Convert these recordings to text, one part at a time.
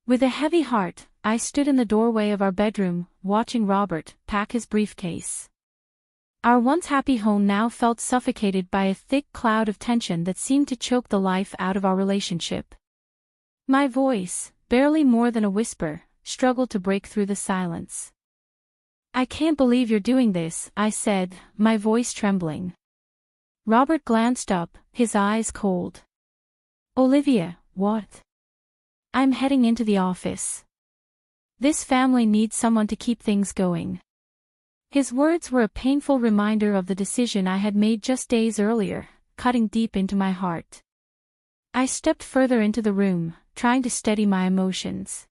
With a heavy heart, I stood in the doorway of our bedroom, watching Robert pack his briefcase. Our once happy home now felt suffocated by a thick cloud of tension that seemed to choke the life out of our relationship. My voice, barely more than a whisper, struggled to break through the silence. "I can't believe you're doing this," I said, my voice trembling. Robert glanced up, his eyes cold. "Olivia, what?" "I'm heading into the office. This family needs someone to keep things going." His words were a painful reminder of the decision I had made just days earlier, cutting deep into my heart. I stepped further into the room, trying to steady my emotions.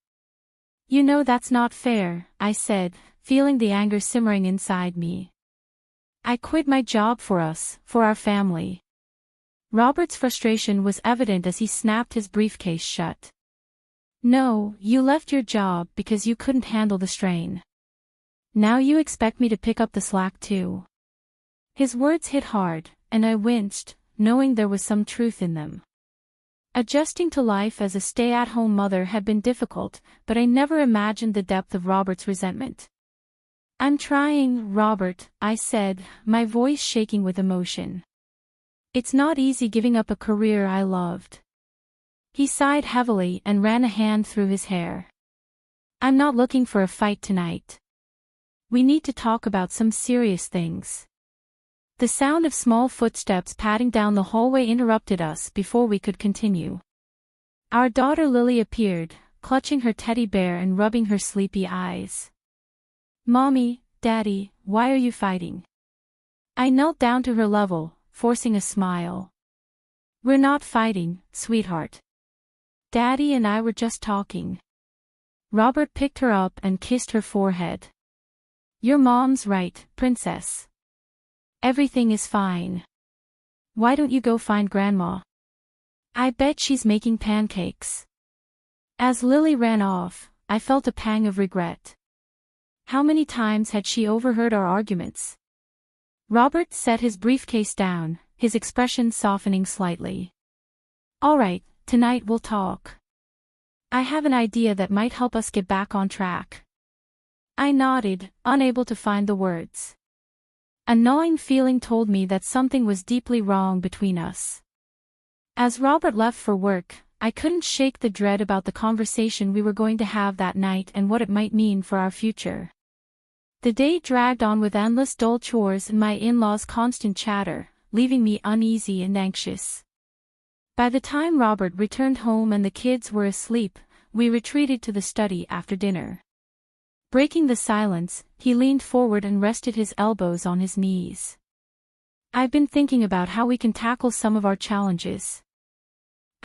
"You know that's not fair," I said, feeling the anger simmering inside me. "I quit my job for us, for our family." Robert's frustration was evident as he snapped his briefcase shut. "No, you left your job because you couldn't handle the strain. Now you expect me to pick up the slack too." His words hit hard, and I winced, knowing there was some truth in them. Adjusting to life as a stay-at-home mother had been difficult, but I never imagined the depth of Robert's resentment. "I'm trying, Robert," I said, my voice shaking with emotion. "It's not easy giving up a career I loved." He sighed heavily and ran a hand through his hair. "I'm not looking for a fight tonight. We need to talk about some serious things." The sound of small footsteps padding down the hallway interrupted us before we could continue. Our daughter Lily appeared, clutching her teddy bear and rubbing her sleepy eyes. "Mommy, Daddy, why are you fighting?" I knelt down to her level, forcing a smile. "We're not fighting, sweetheart. Daddy and I were just talking." Robert picked her up and kissed her forehead. "Your mom's right, princess. Everything is fine. Why don't you go find Grandma? I bet she's making pancakes." As Lily ran off, I felt a pang of regret. How many times had she overheard our arguments? Robert set his briefcase down, his expression softening slightly. "All right, tonight we'll talk. I have an idea that might help us get back on track." I nodded, unable to find the words. A gnawing feeling told me that something was deeply wrong between us. As Robert left for work, I couldn't shake the dread about the conversation we were going to have that night and what it might mean for our future. The day dragged on with endless dull chores and my in-laws' constant chatter, leaving me uneasy and anxious. By the time Robert returned home and the kids were asleep, we retreated to the study after dinner. Breaking the silence, he leaned forward and rested his elbows on his knees. "I've been thinking about how we can tackle some of our challenges."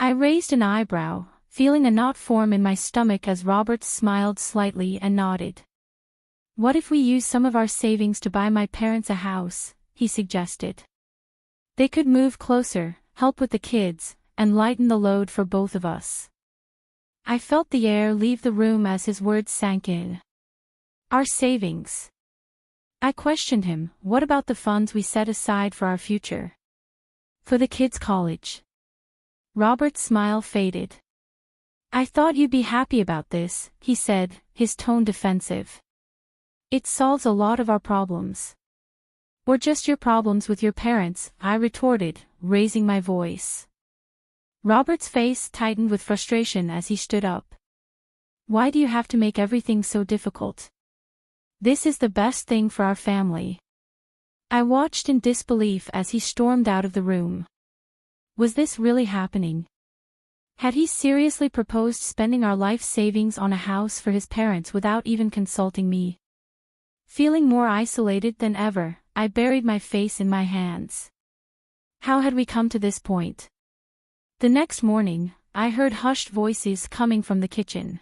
I raised an eyebrow, feeling a knot form in my stomach as Robert smiled slightly and nodded. "What if we use some of our savings to buy my parents a house?" he suggested. "They could move closer, help with the kids, and lighten the load for both of us." I felt the air leave the room as his words sank in. "Our savings?" I questioned him. "What about the funds we set aside for our future? For the kids' college?" Robert's smile faded. "I thought you'd be happy about this," he said, his tone defensive. "It solves a lot of our problems." "Or just your problems with your parents," I retorted, raising my voice. Robert's face tightened with frustration as he stood up. "Why do you have to make everything so difficult? This is the best thing for our family." I watched in disbelief as he stormed out of the room. Was this really happening? Had he seriously proposed spending our life savings on a house for his parents without even consulting me? Feeling more isolated than ever, I buried my face in my hands. How had we come to this point? The next morning, I heard hushed voices coming from the kitchen.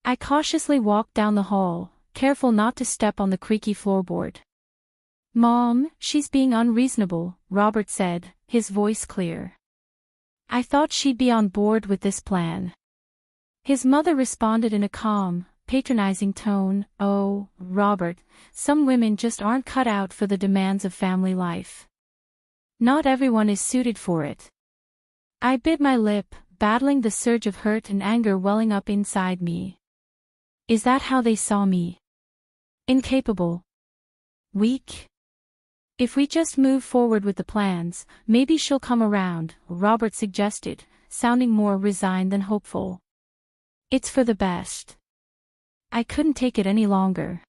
I cautiously walked down the hall, careful not to step on the creaky floorboard. "Mom, she's being unreasonable," Robert said, his voice clear. I thought she'd be on board with this plan. His mother responded in a calm, patronizing tone, "Oh, Robert, some women just aren't cut out for the demands of family life. Not everyone is suited for it." I bit my lip, battling the surge of hurt and anger welling up inside me. Is that how they saw me? Incapable? Weak? If we just move forward with the plans, maybe she'll come around, Robert suggested, sounding more resigned than hopeful. It's for the best. I couldn't take it any longer.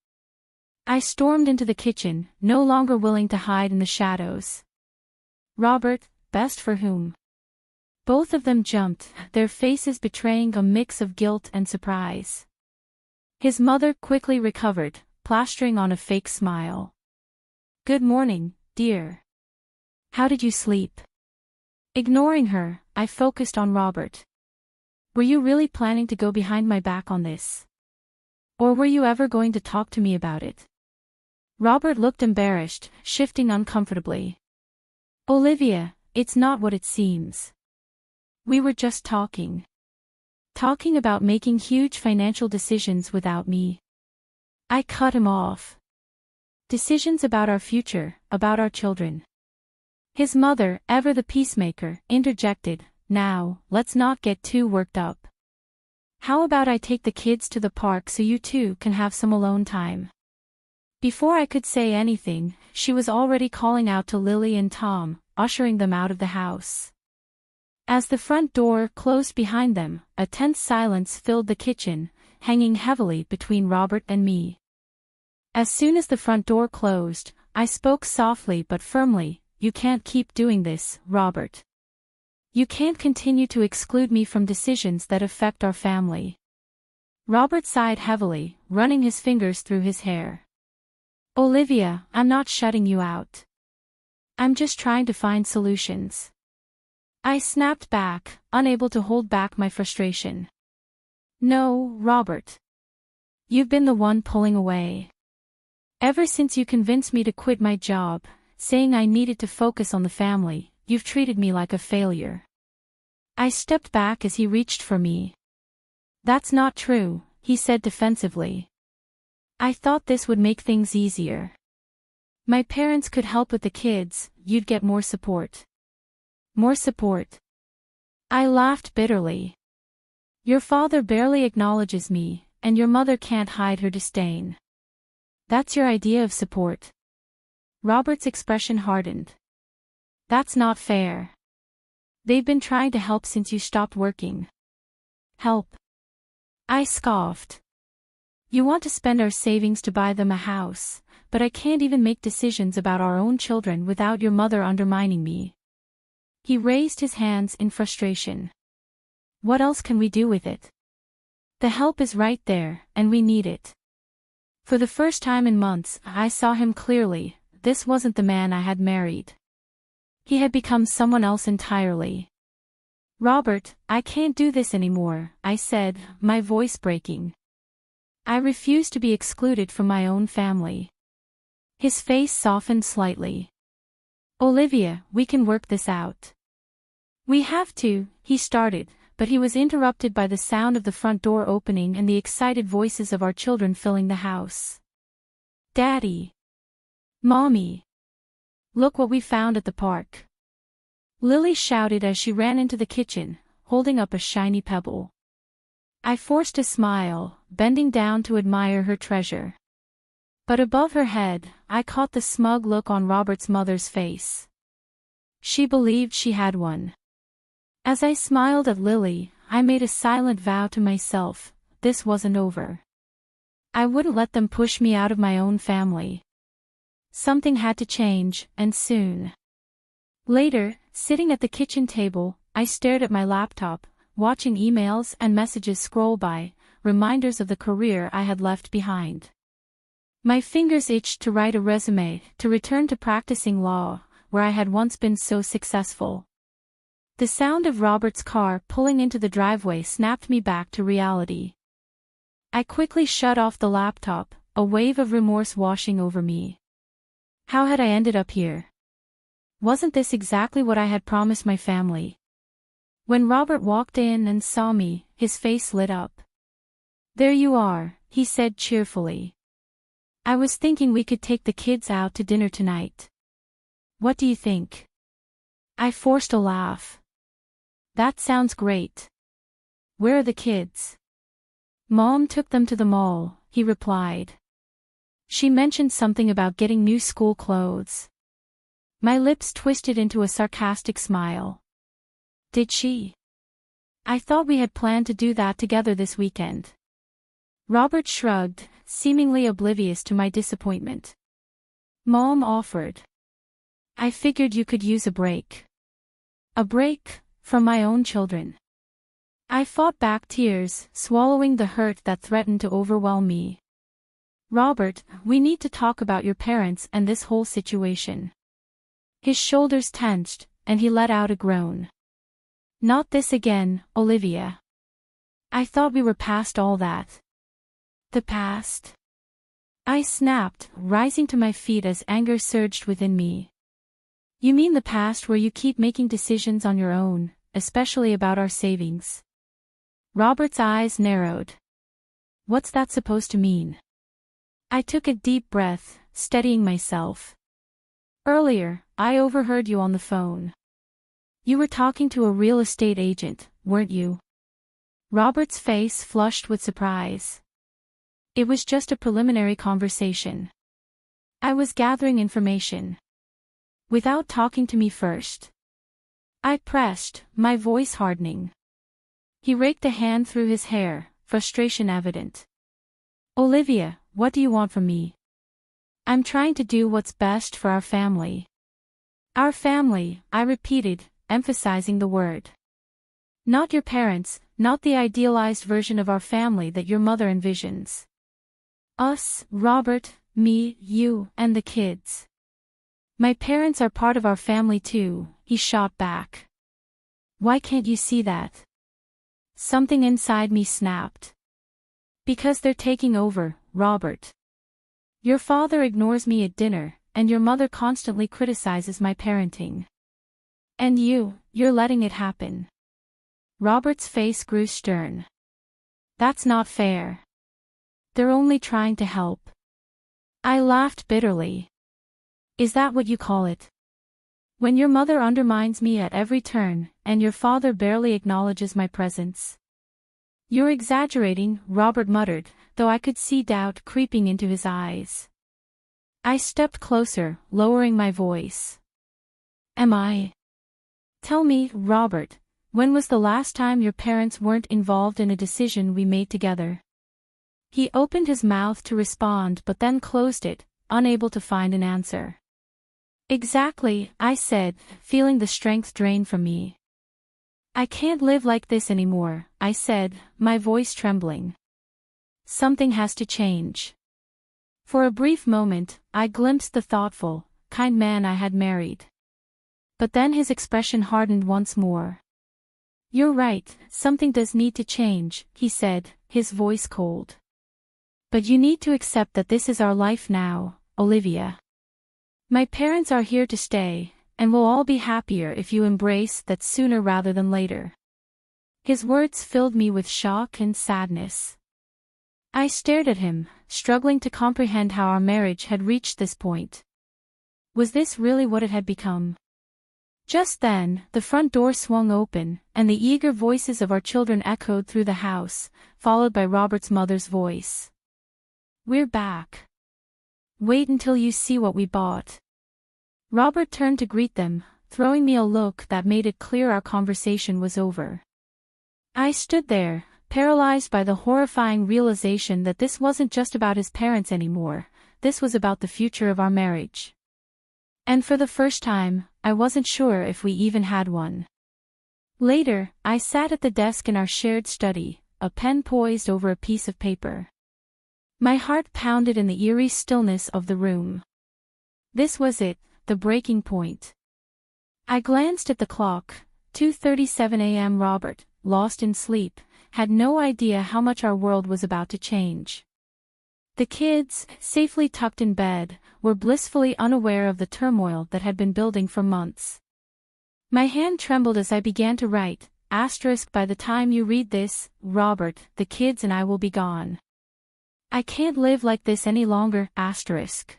I stormed into the kitchen, no longer willing to hide in the shadows. Robert, best for whom? Both of them jumped, their faces betraying a mix of guilt and surprise. His mother quickly recovered, plastering on a fake smile. Good morning, dear. How did you sleep? Ignoring her, I focused on Robert. Were you really planning to go behind my back on this? Or were you ever going to talk to me about it? Robert looked embarrassed, shifting uncomfortably. Olivia, it's not what it seems. We were just talking. Talking about making huge financial decisions without me. I cut him off. Decisions about our future, about our children. His mother, ever the peacemaker, interjected, now, let's not get too worked up. How about I take the kids to the park so you two can have some alone time? Before I could say anything, she was already calling out to Lily and Tom, ushering them out of the house. As the front door closed behind them, a tense silence filled the kitchen, hanging heavily between Robert and me. As soon as the front door closed, I spoke softly but firmly, you can't keep doing this, Robert. You can't continue to exclude me from decisions that affect our family. Robert sighed heavily, running his fingers through his hair. Olivia, I'm not shutting you out. I'm just trying to find solutions. I snapped back, unable to hold back my frustration. No, Robert. You've been the one pulling away. Ever since you convinced me to quit my job, saying I needed to focus on the family, you've treated me like a failure. I stepped back as he reached for me. That's not true, he said defensively. I thought this would make things easier. My parents could help with the kids, you'd get more support. More support. I laughed bitterly. Your father barely acknowledges me, and your mother can't hide her disdain. That's your idea of support? Robert's expression hardened. That's not fair. They've been trying to help since you stopped working. Help? I scoffed. You want to spend our savings to buy them a house, but I can't even make decisions about our own children without your mother undermining me. He raised his hands in frustration. What else can we do with it? The help is right there, and we need it. For the first time in months, I saw him clearly. This wasn't the man I had married. He had become someone else entirely. Robert, I can't do this anymore, I said, my voice breaking. I refuse to be excluded from my own family. His face softened slightly. Olivia, we can work this out. We have to, he started, but he was interrupted by the sound of the front door opening and the excited voices of our children filling the house. Daddy! Mommy! Look what we found at the park. Lily shouted as she ran into the kitchen, holding up a shiny pebble. I forced a smile, bending down to admire her treasure. But above her head, I caught the smug look on Robert's mother's face. She believed she had one. As I smiled at Lily, I made a silent vow to myself, this wasn't over. I wouldn't let them push me out of my own family. Something had to change, and soon. Later, sitting at the kitchen table, I stared at my laptop, watching emails and messages scroll by, reminders of the career I had left behind. My fingers itched to write a resume, to return to practicing law, where I had once been so successful. The sound of Robert's car pulling into the driveway snapped me back to reality. I quickly shut off the laptop, a wave of remorse washing over me. How had I ended up here? Wasn't this exactly what I had promised my family? When Robert walked in and saw me, his face lit up. There you are, he said cheerfully. I was thinking we could take the kids out to dinner tonight. What do you think? I forced a laugh. That sounds great. Where are the kids? Mom took them to the mall, he replied. She mentioned something about getting new school clothes. My lips twisted into a sarcastic smile. Did she? I thought we had planned to do that together this weekend. Robert shrugged, seemingly oblivious to my disappointment. Mom offered. I figured you could use a break. A break from my own children. I fought back tears, swallowing the hurt that threatened to overwhelm me. Robert, we need to talk about your parents and this whole situation. His shoulders tensed, and he let out a groan. Not this again, Olivia. I thought we were past all that. The past? I snapped, rising to my feet as anger surged within me. You mean the past where you keep making decisions on your own, especially about our savings? Robert's eyes narrowed. What's that supposed to mean? I took a deep breath, steadying myself. Earlier, I overheard you on the phone. You were talking to a real estate agent, weren't you? Robert's face flushed with surprise. It was just a preliminary conversation. I was gathering information. Without talking to me first. I pressed, my voice hardening. He raked a hand through his hair, frustration evident. Olivia, what do you want from me? I'm trying to do what's best for our family. Our family, I repeated, emphasizing the word. Not your parents, not the idealized version of our family that your mother envisions. Us, Robert, me, you, and the kids. My parents are part of our family too, he shot back. Why can't you see that? Something inside me snapped. Because they're taking over, Robert. Your father ignores me at dinner, and your mother constantly criticizes my parenting. And you're letting it happen. Robert's face grew stern. That's not fair. They're only trying to help. I laughed bitterly. Is that what you call it? When your mother undermines me at every turn, and your father barely acknowledges my presence? You're exaggerating, Robert muttered, though I could see doubt creeping into his eyes. I stepped closer, lowering my voice. Am I? Tell me, Robert, when was the last time your parents weren't involved in a decision we made together? He opened his mouth to respond but then closed it, unable to find an answer. Exactly, I said, feeling the strength drain from me. I can't live like this anymore, I said, my voice trembling. Something has to change. For a brief moment, I glimpsed the thoughtful, kind man I had married. But then his expression hardened once more. You're right, something does need to change, he said, his voice cold. But you need to accept that this is our life now, Olivia. My parents are here to stay, and we'll all be happier if you embrace that sooner rather than later. His words filled me with shock and sadness. I stared at him, struggling to comprehend how our marriage had reached this point. Was this really what it had become? Just then, the front door swung open, and the eager voices of our children echoed through the house, followed by Robert's mother's voice. We're back. Wait until you see what we bought. Robert turned to greet them, throwing me a look that made it clear our conversation was over. I stood there, paralyzed by the horrifying realization that this wasn't just about his parents anymore, this was about the future of our marriage. And for the first time, I wasn't sure if we even had one. Later, I sat at the desk in our shared study, a pen poised over a piece of paper. My heart pounded in the eerie stillness of the room. This was it, the breaking point. I glanced at the clock, 2:37 a.m. Robert, lost in sleep, had no idea how much our world was about to change. The kids, safely tucked in bed, were blissfully unaware of the turmoil that had been building for months. My hand trembled as I began to write, asterisk by the time you read this, Robert, the kids and I will be gone. I can't live like this any longer, asterisk.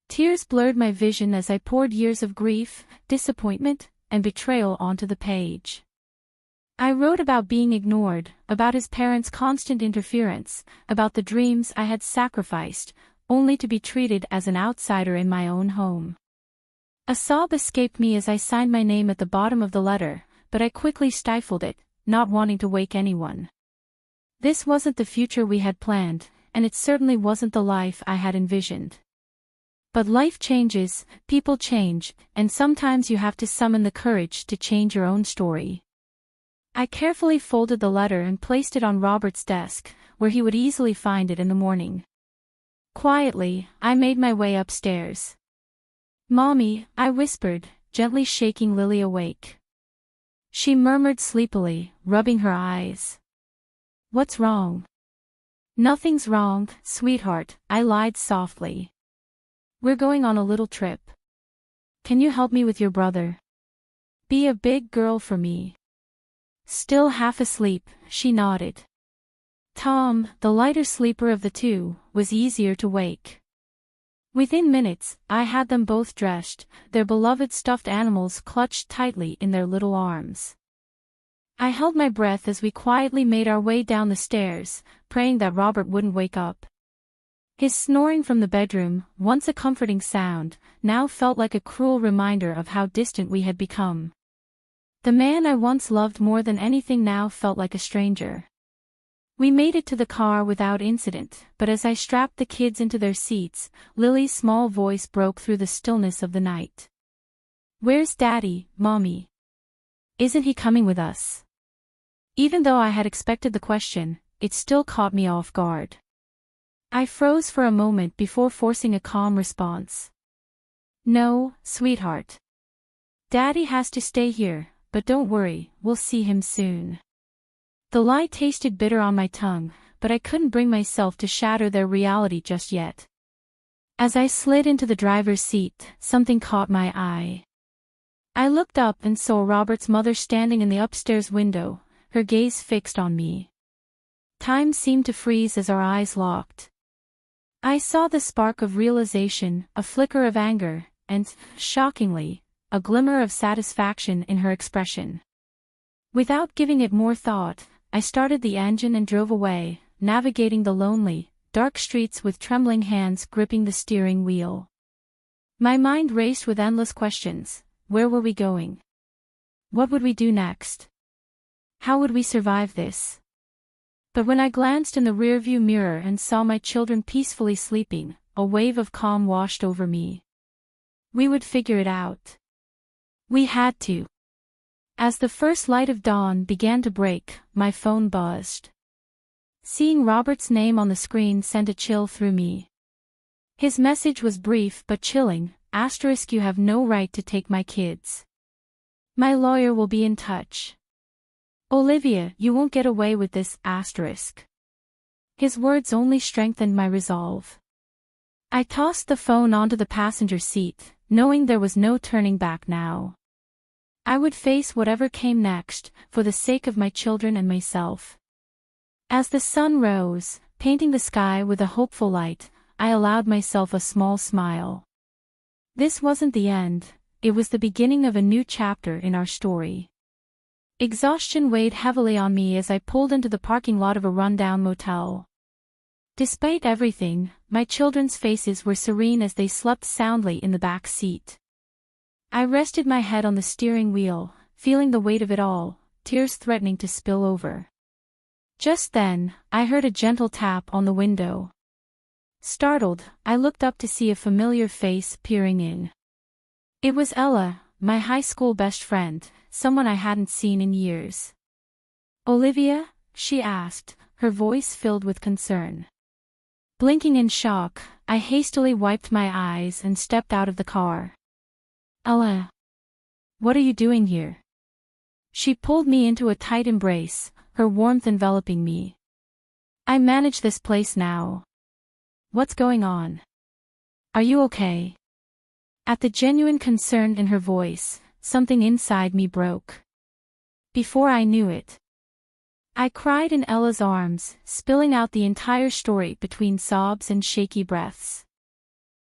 Tears blurred my vision as I poured years of grief, disappointment, and betrayal onto the page. I wrote about being ignored, about his parents' constant interference, about the dreams I had sacrificed, only to be treated as an outsider in my own home. A sob escaped me as I signed my name at the bottom of the letter, but I quickly stifled it, not wanting to wake anyone. This wasn't the future we had planned, and it certainly wasn't the life I had envisioned. But life changes, people change, and sometimes you have to summon the courage to change your own story. I carefully folded the letter and placed it on Robert's desk, where he would easily find it in the morning. Quietly, I made my way upstairs. "Mommy," I whispered, gently shaking Lily awake. She murmured sleepily, rubbing her eyes. "What's wrong?" "Nothing's wrong, sweetheart," I lied softly. "We're going on a little trip. Can you help me with your brother? Be a big girl for me." Still half asleep, she nodded. Tom, the lighter sleeper of the two, was easier to wake. Within minutes, I had them both dressed, their beloved stuffed animals clutched tightly in their little arms. I held my breath as we quietly made our way down the stairs, praying that Robert wouldn't wake up. His snoring from the bedroom, once a comforting sound, now felt like a cruel reminder of how distant we had become. The man I once loved more than anything now felt like a stranger. We made it to the car without incident, but as I strapped the kids into their seats, Lily's small voice broke through the stillness of the night. "Where's Daddy, Mommy? Isn't he coming with us?" Even though I had expected the question, it still caught me off guard. I froze for a moment before forcing a calm response. "No, sweetheart. Daddy has to stay here, but don't worry, we'll see him soon." The lie tasted bitter on my tongue, but I couldn't bring myself to shatter their reality just yet. As I slid into the driver's seat, something caught my eye. I looked up and saw Robert's mother standing in the upstairs window, her gaze fixed on me. Time seemed to freeze as our eyes locked. I saw the spark of realization, a flicker of anger, and, shockingly, a glimmer of satisfaction in her expression. Without giving it more thought, I started the engine and drove away, navigating the lonely, dark streets with trembling hands gripping the steering wheel. My mind raced with endless questions. Where were we going? What would we do next? How would we survive this? But when I glanced in the rearview mirror and saw my children peacefully sleeping, a wave of calm washed over me. We would figure it out. We had to. As the first light of dawn began to break, my phone buzzed. Seeing Robert's name on the screen sent a chill through me. His message was brief but chilling, *, you have no right to take my kids. My lawyer will be in touch. Olivia, you won't get away with this, *. His words only strengthened my resolve. I tossed the phone onto the passenger seat, knowing there was no turning back now. I would face whatever came next, for the sake of my children and myself. As the sun rose, painting the sky with a hopeful light, I allowed myself a small smile. This wasn't the end, it was the beginning of a new chapter in our story. Exhaustion weighed heavily on me as I pulled into the parking lot of a rundown motel. Despite everything, my children's faces were serene as they slept soundly in the back seat. I rested my head on the steering wheel, feeling the weight of it all, tears threatening to spill over. Just then, I heard a gentle tap on the window. Startled, I looked up to see a familiar face peering in. It was Ella, my high school best friend, someone I hadn't seen in years. "Olivia?" she asked, her voice filled with concern. Blinking in shock, I hastily wiped my eyes and stepped out of the car. "Ella, what are you doing here?" She pulled me into a tight embrace, her warmth enveloping me. "I manage this place now. What's going on? Are you okay?" At the genuine concern in her voice, something inside me broke. Before I knew it, I cried in Ella's arms, spilling out the entire story between sobs and shaky breaths.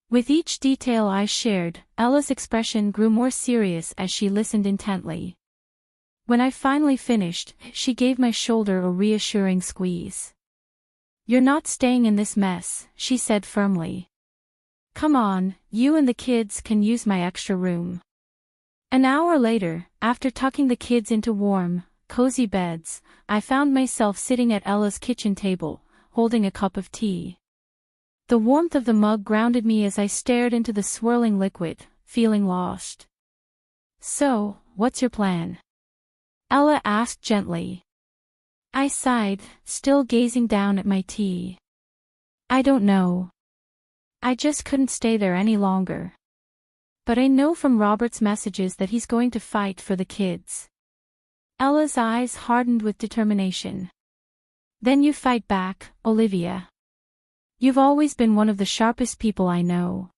With each detail I shared, Ella's expression grew more serious as she listened intently. When I finally finished, she gave my shoulder a reassuring squeeze. "You're not staying in this mess," she said firmly. "Come on, you and the kids can use my extra room." An hour later, after tucking the kids into warm, cozy beds, I found myself sitting at Ella's kitchen table, holding a cup of tea. The warmth of the mug grounded me as I stared into the swirling liquid, feeling lost. "So, what's your plan?" Ella asked gently. I sighed, still gazing down at my tea. "I don't know. I just couldn't stay there any longer. But I know from Robert's messages that he's going to fight for the kids." Ella's eyes hardened with determination. "Then you fight back, Olivia. You've always been one of the sharpest people I know.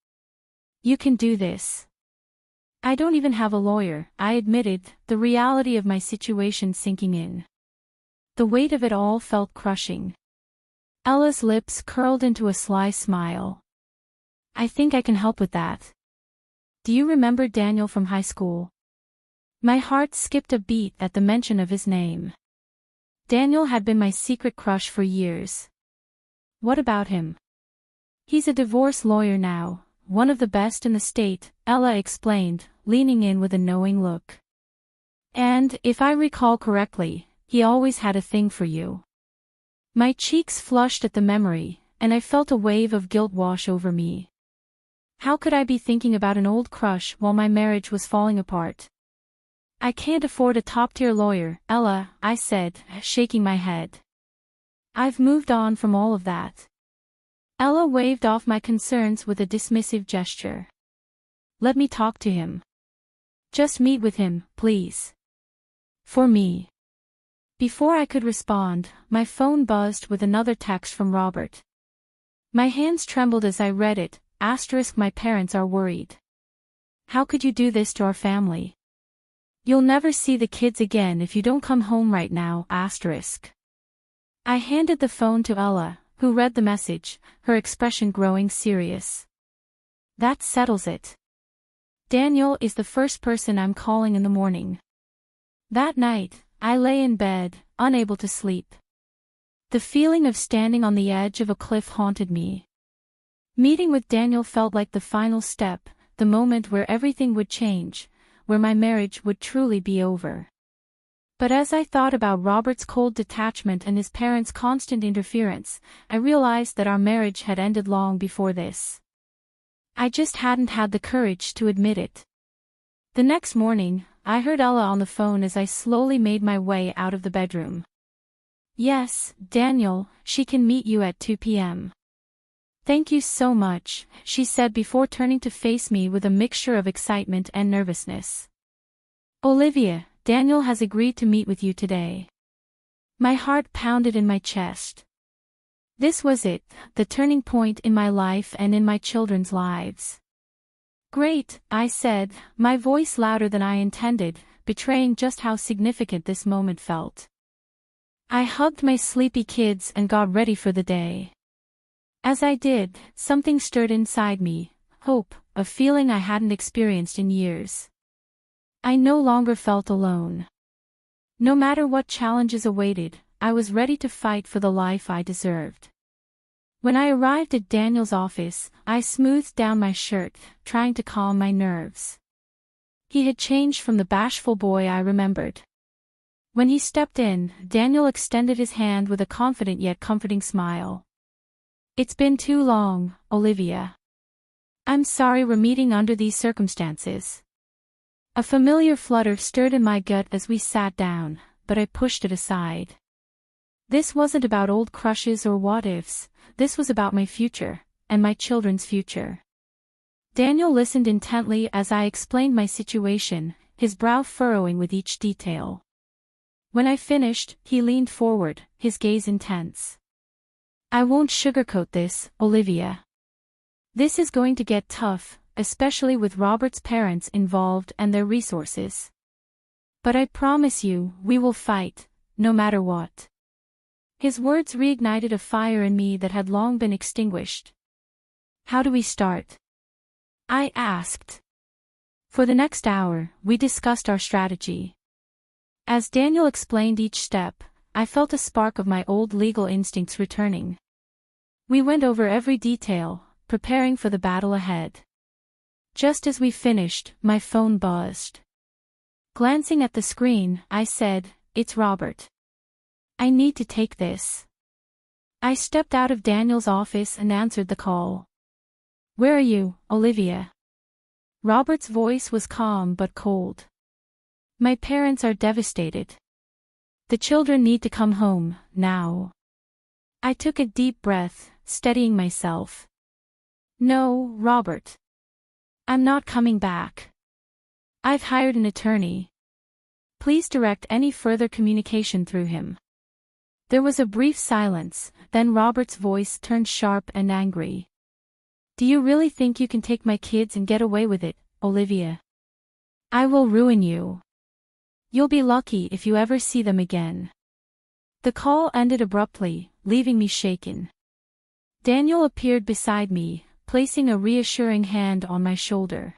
You can do this." "I don't even have a lawyer," I admitted, the reality of my situation sinking in. The weight of it all felt crushing. Ella's lips curled into a sly smile. "I think I can help with that. Do you remember Daniel from high school?" My heart skipped a beat at the mention of his name. Daniel had been my secret crush for years. "What about him?" "He's a divorce lawyer now, one of the best in the state," Ella explained, leaning in with a knowing look. "And, if I recall correctly, he always had a thing for you." My cheeks flushed at the memory, and I felt a wave of guilt wash over me. How could I be thinking about an old crush while my marriage was falling apart? "I can't afford a top-tier lawyer, Ella," I said, shaking my head. "I've moved on from all of that." Ella waved off my concerns with a dismissive gesture. "Let me talk to him. Just meet with him, please. For me." Before I could respond, my phone buzzed with another text from Robert. My hands trembled as I read it. "My parents are worried. How could you do this to our family? You'll never see the kids again if you don't come home right now. I handed the phone to Ella, who read the message, her expression growing serious. "That settles it. Daniel is the first person I'm calling in the morning." That night, I lay in bed, unable to sleep. The feeling of standing on the edge of a cliff haunted me. Meeting with Daniel felt like the final step, the moment where everything would change, where my marriage would truly be over. But as I thought about Robert's cold detachment and his parents' constant interference, I realized that our marriage had ended long before this. I just hadn't had the courage to admit it. The next morning, I heard Ella on the phone as I slowly made my way out of the bedroom. "Yes, Daniel, she can meet you at 2 p.m. "Thank you so much," she said before turning to face me with a mixture of excitement and nervousness. "Olivia, Daniel has agreed to meet with you today." My heart pounded in my chest. This was it, the turning point in my life and in my children's lives. "Great," I said, my voice louder than I intended, betraying just how significant this moment felt. I hugged my sleepy kids and got ready for the day. As I did, something stirred inside me, hope, a feeling I hadn't experienced in years. I no longer felt alone. No matter what challenges awaited, I was ready to fight for the life I deserved. When I arrived at Daniel's office, I smoothed down my shirt, trying to calm my nerves. He had changed from the bashful boy I remembered. When he stepped in, Daniel extended his hand with a confident yet comforting smile. "It's been too long, Olivia. I'm sorry we're meeting under these circumstances." A familiar flutter stirred in my gut as we sat down, but I pushed it aside. This wasn't about old crushes or what-ifs, this was about my future, and my children's future. Daniel listened intently as I explained my situation, his brow furrowing with each detail. When I finished, he leaned forward, his gaze intense. "I won't sugarcoat this, Olivia. This is going to get tough, especially with Robert's parents involved and their resources. But I promise you, we will fight, no matter what." His words reignited a fire in me that had long been extinguished. "How do we start?" I asked. For the next hour, we discussed our strategy. As Daniel explained each step, I felt a spark of my old legal instincts returning. We went over every detail, preparing for the battle ahead. Just as we finished, my phone buzzed. Glancing at the screen, I said, "It's Robert. I need to take this." I stepped out of Daniel's office and answered the call. "Where are you, Olivia?" Robert's voice was calm but cold. "My parents are devastated. The children need to come home, now." I took a deep breath, steadying myself. "No, Robert. I'm not coming back. I've hired an attorney. Please direct any further communication through him." There was a brief silence, then Robert's voice turned sharp and angry. "Do you really think you can take my kids and get away with it, Olivia? I will ruin you. You'll be lucky if you ever see them again." The call ended abruptly, leaving me shaken. Daniel appeared beside me, placing a reassuring hand on my shoulder.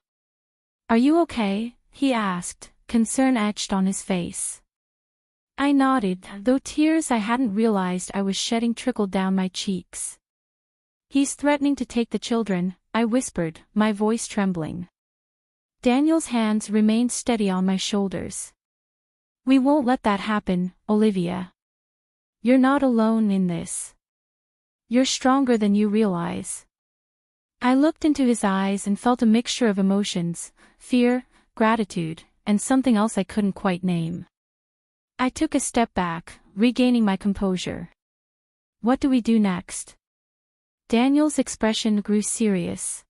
"Are you okay?" he asked, concern etched on his face. I nodded, though tears I hadn't realized I was shedding trickled down my cheeks. "He's threatening to take the children," I whispered, my voice trembling. Daniel's hands remained steady on my shoulders. "We won't let that happen, Olivia. You're not alone in this. You're stronger than you realize." I looked into his eyes and felt a mixture of emotions, fear, gratitude, and something else I couldn't quite name. I took a step back, regaining my composure. "What do we do next?" Daniel's expression grew serious.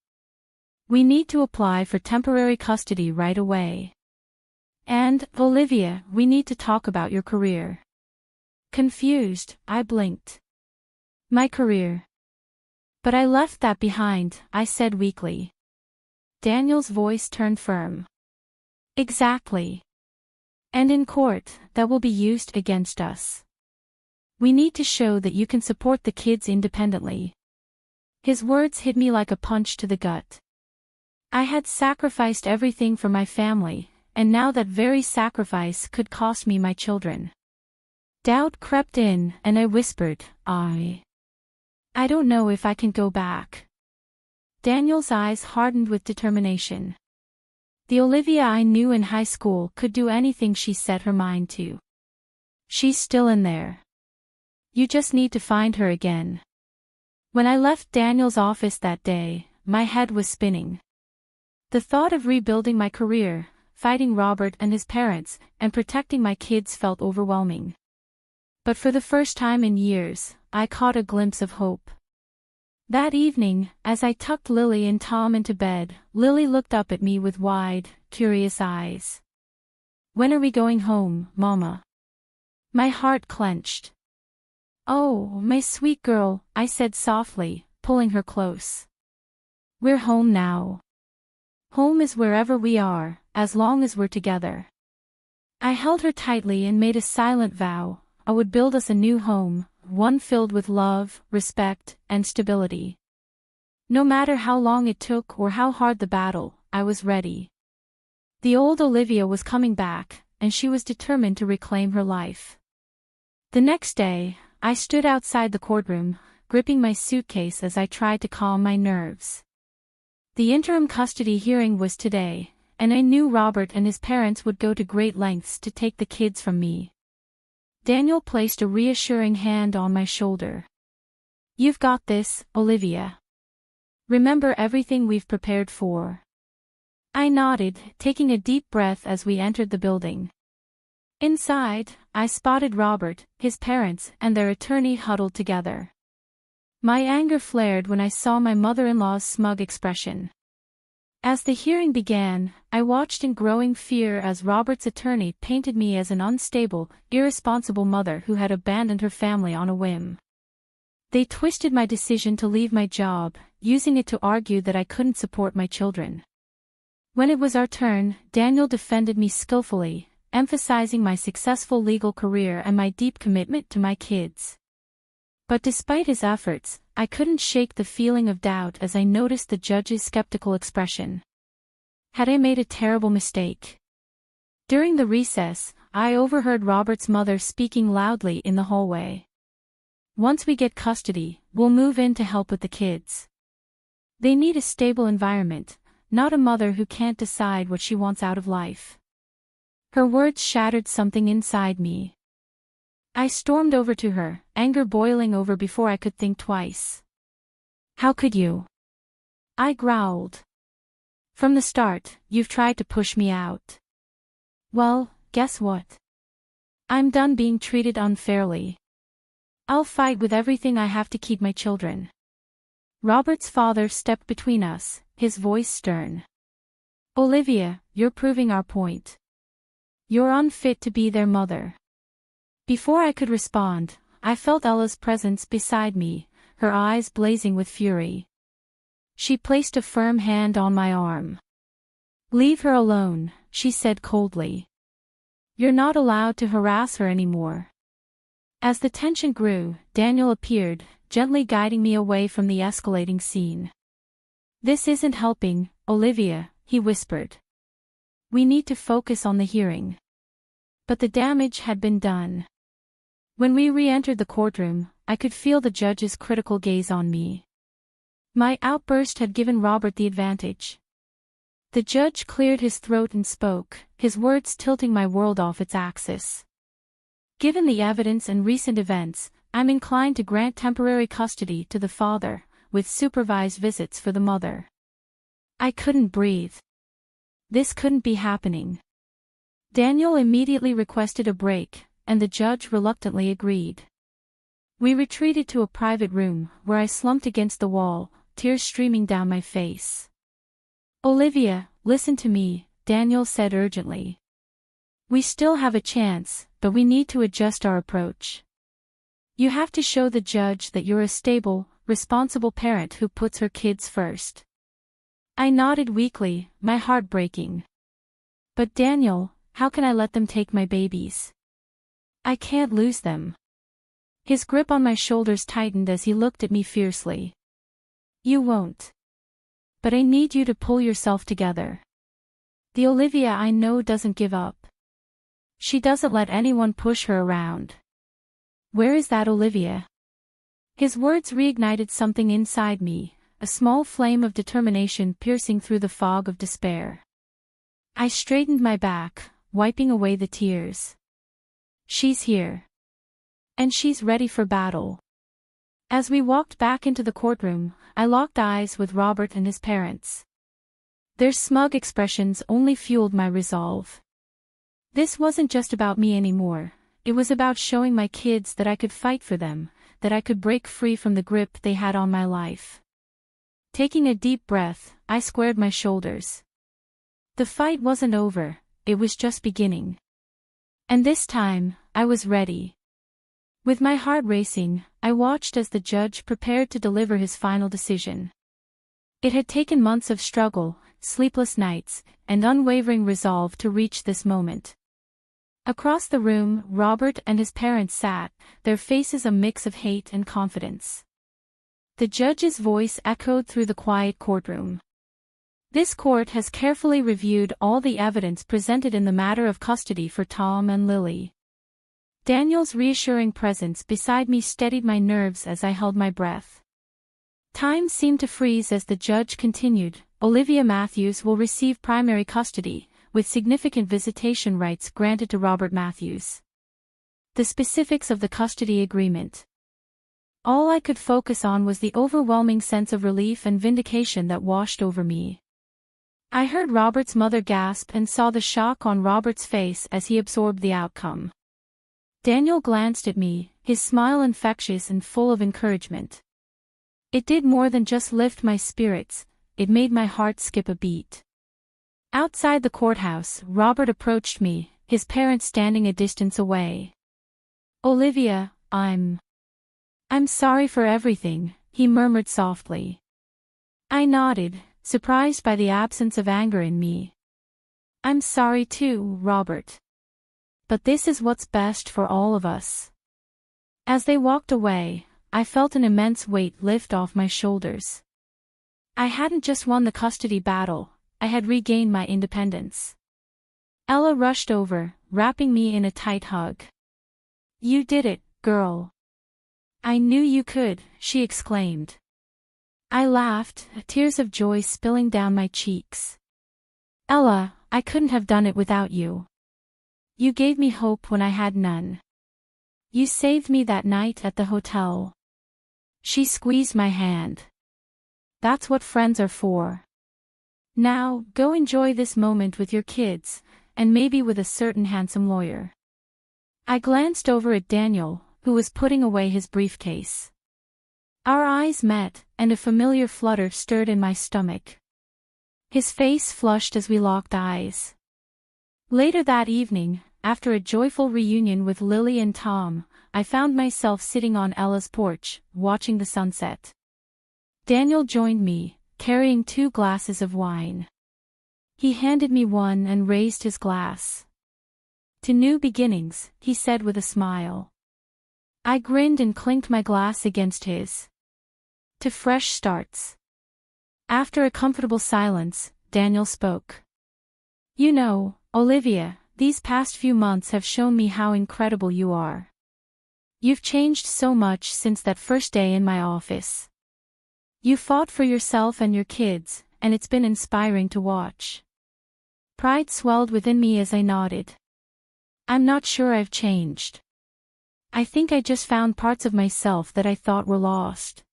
"We need to apply for temporary custody right away. And, Olivia, we need to talk about your career." Confused, I blinked. "My career? But I left that behind," I said weakly. Daniel's voice turned firm. "Exactly. And in court, that will be used against us. We need to show that you can support the kids independently." His words hit me like a punch to the gut. I had sacrificed everything for my family, and now that very sacrifice could cost me my children. Doubt crept in, and I whispered, I don't know if I can go back." Daniel's eyes hardened with determination. The Olivia I knew in high school could do anything she set her mind to. She's still in there. You just need to find her again. When I left Daniel's office that day, my head was spinning. The thought of rebuilding my career, fighting Robert and his parents, and protecting my kids felt overwhelming. But for the first time in years, I caught a glimpse of hope. That evening, as I tucked Lily and Tom into bed, Lily looked up at me with wide, curious eyes. "When are we going home, Mama?" My heart clenched. "Oh, my sweet girl," I said softly, pulling her close. "We're home now. Home is wherever we are, as long as we're together." I held her tightly and made a silent vow: I would build us a new home, one filled with love, respect, and stability. No matter how long it took or how hard the battle, I was ready. The old Olivia was coming back, and she was determined to reclaim her life. The next day, I stood outside the courtroom, gripping my suitcase as I tried to calm my nerves. The interim custody hearing was today, and I knew Robert and his parents would go to great lengths to take the kids from me. Daniel placed a reassuring hand on my shoulder. "You've got this, Olivia. Remember everything we've prepared for." I nodded, taking a deep breath as we entered the building. Inside, I spotted Robert, his parents, and their attorney huddled together. My anger flared when I saw my mother-in-law's smug expression. As the hearing began, I watched in growing fear as Robert's attorney painted me as an unstable, irresponsible mother who had abandoned her family on a whim. They twisted my decision to leave my job, using it to argue that I couldn't support my children. When it was our turn, Daniel defended me skillfully, emphasizing my successful legal career and my deep commitment to my kids. But despite his efforts, I couldn't shake the feeling of doubt as I noticed the judge's skeptical expression. Had I made a terrible mistake? During the recess, I overheard Robert's mother speaking loudly in the hallway. Once we get custody, we'll move in to help with the kids. They need a stable environment, not a mother who can't decide what she wants out of life. Her words shattered something inside me. I stormed over to her, anger boiling over before I could think twice. How could you? I growled. From the start, you've tried to push me out. Well, guess what? I'm done being treated unfairly. I'll fight with everything I have to keep my children. Robert's father stepped between us, his voice stern. Olivia, you're proving our point. You're unfit to be their mother. Before I could respond, I felt Ella's presence beside me, her eyes blazing with fury. She placed a firm hand on my arm. Leave her alone, she said coldly. You're not allowed to harass her anymore. As the tension grew, Daniel appeared, gently guiding me away from the escalating scene. This isn't helping, Olivia, he whispered. We need to focus on the hearing. But the damage had been done. When we re-entered the courtroom, I could feel the judge's critical gaze on me. My outburst had given Robert the advantage. The judge cleared his throat and spoke, his words tilting my world off its axis. Given the evidence and recent events, I'm inclined to grant temporary custody to the father, with supervised visits for the mother. I couldn't breathe. This couldn't be happening. Daniel immediately requested a break, and the judge reluctantly agreed. We retreated to a private room, where I slumped against the wall, tears streaming down my face. Olivia, listen to me, Daniel said urgently. We still have a chance, but we need to adjust our approach. You have to show the judge that you're a stable, responsible parent who puts her kids first. I nodded weakly, my heart breaking. But Daniel, how can I let them take my babies? I can't lose them. His grip on my shoulders tightened as he looked at me fiercely. You won't. But I need you to pull yourself together. The Olivia I know doesn't give up. She doesn't let anyone push her around. Where is that Olivia? His words reignited something inside me, a small flame of determination piercing through the fog of despair. I straightened my back, wiping away the tears. She's here. And she's ready for battle. As we walked back into the courtroom, I locked eyes with Robert and his parents. Their smug expressions only fueled my resolve. This wasn't just about me anymore, it was about showing my kids that I could fight for them, that I could break free from the grip they had on my life. Taking a deep breath, I squared my shoulders. The fight wasn't over, it was just beginning. And this time, I was ready. With my heart racing, I watched as the judge prepared to deliver his final decision. It had taken months of struggle, sleepless nights, and unwavering resolve to reach this moment. Across the room, Robert and his parents sat, their faces a mix of hate and confidence. The judge's voice echoed through the quiet courtroom. This court has carefully reviewed all the evidence presented in the matter of custody for Tom and Lily. Daniel's reassuring presence beside me steadied my nerves as I held my breath. Time seemed to freeze as the judge continued. Olivia Matthews will receive primary custody, with significant visitation rights granted to Robert Matthews. The specifics of the custody agreement. All I could focus on was the overwhelming sense of relief and vindication that washed over me. I heard Robert's mother gasp and saw the shock on Robert's face as he absorbed the outcome. Daniel glanced at me, his smile infectious and full of encouragement. It did more than just lift my spirits, it made my heart skip a beat. Outside the courthouse, Robert approached me, his parents standing a distance away. Olivia, I'm sorry for everything, he murmured softly. I nodded, surprised by the absence of anger in me. I'm sorry too, Robert. But this is what's best for all of us. As they walked away, I felt an immense weight lift off my shoulders. I hadn't just won the custody battle, I had regained my independence. Ella rushed over, wrapping me in a tight hug. "You did it, girl. I knew you could," she exclaimed. I laughed, tears of joy spilling down my cheeks. "Ella, I couldn't have done it without you. You gave me hope when I had none. You saved me that night at the hotel." She squeezed my hand. "That's what friends are for. Now, go enjoy this moment with your kids, and maybe with a certain handsome lawyer." I glanced over at Daniel, who was putting away his briefcase. Our eyes met, and a familiar flutter stirred in my stomach. His face flushed as we locked eyes. Later that evening, after a joyful reunion with Lily and Tom, I found myself sitting on Ella's porch, watching the sunset. Daniel joined me, carrying 2 glasses of wine. He handed me one and raised his glass. "To new beginnings," he said with a smile. I grinned and clinked my glass against his. "To fresh starts." After a comfortable silence, Daniel spoke. "You know, Olivia, these past few months have shown me how incredible you are. You've changed so much since that first day in my office. You fought for yourself and your kids, and it's been inspiring to watch." Pride swelled within me as I nodded. "I'm not sure I've changed. I think I just found parts of myself that I thought were lost."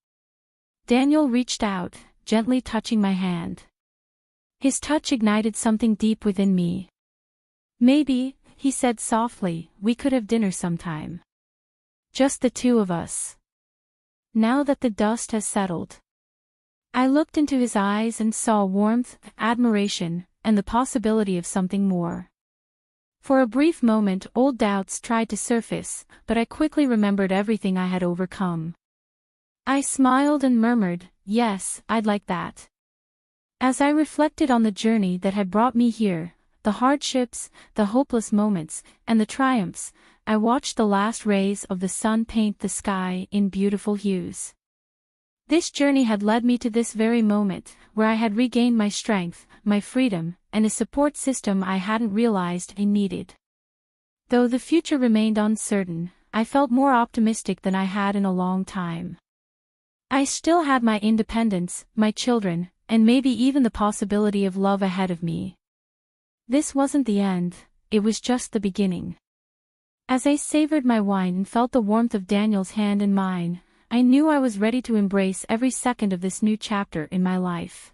Daniel reached out, gently touching my hand. His touch ignited something deep within me. "Maybe," he said softly, "we could have dinner sometime. Just the 2 of us. Now that the dust has settled." I looked into his eyes and saw warmth, admiration, and the possibility of something more. For a brief moment old doubts tried to surface, but I quickly remembered everything I had overcome. I smiled and murmured, "Yes, I'd like that." As I reflected on the journey that had brought me here, the hardships, the hopeless moments, and the triumphs, I watched the last rays of the sun paint the sky in beautiful hues. This journey had led me to this very moment, where I had regained my strength, my freedom, and a support system I hadn't realized I needed. Though the future remained uncertain, I felt more optimistic than I had in a long time. I still had my independence, my children, and maybe even the possibility of love ahead of me. This wasn't the end, it was just the beginning. As I savored my wine and felt the warmth of Daniel's hand in mine, I knew I was ready to embrace every second of this new chapter in my life.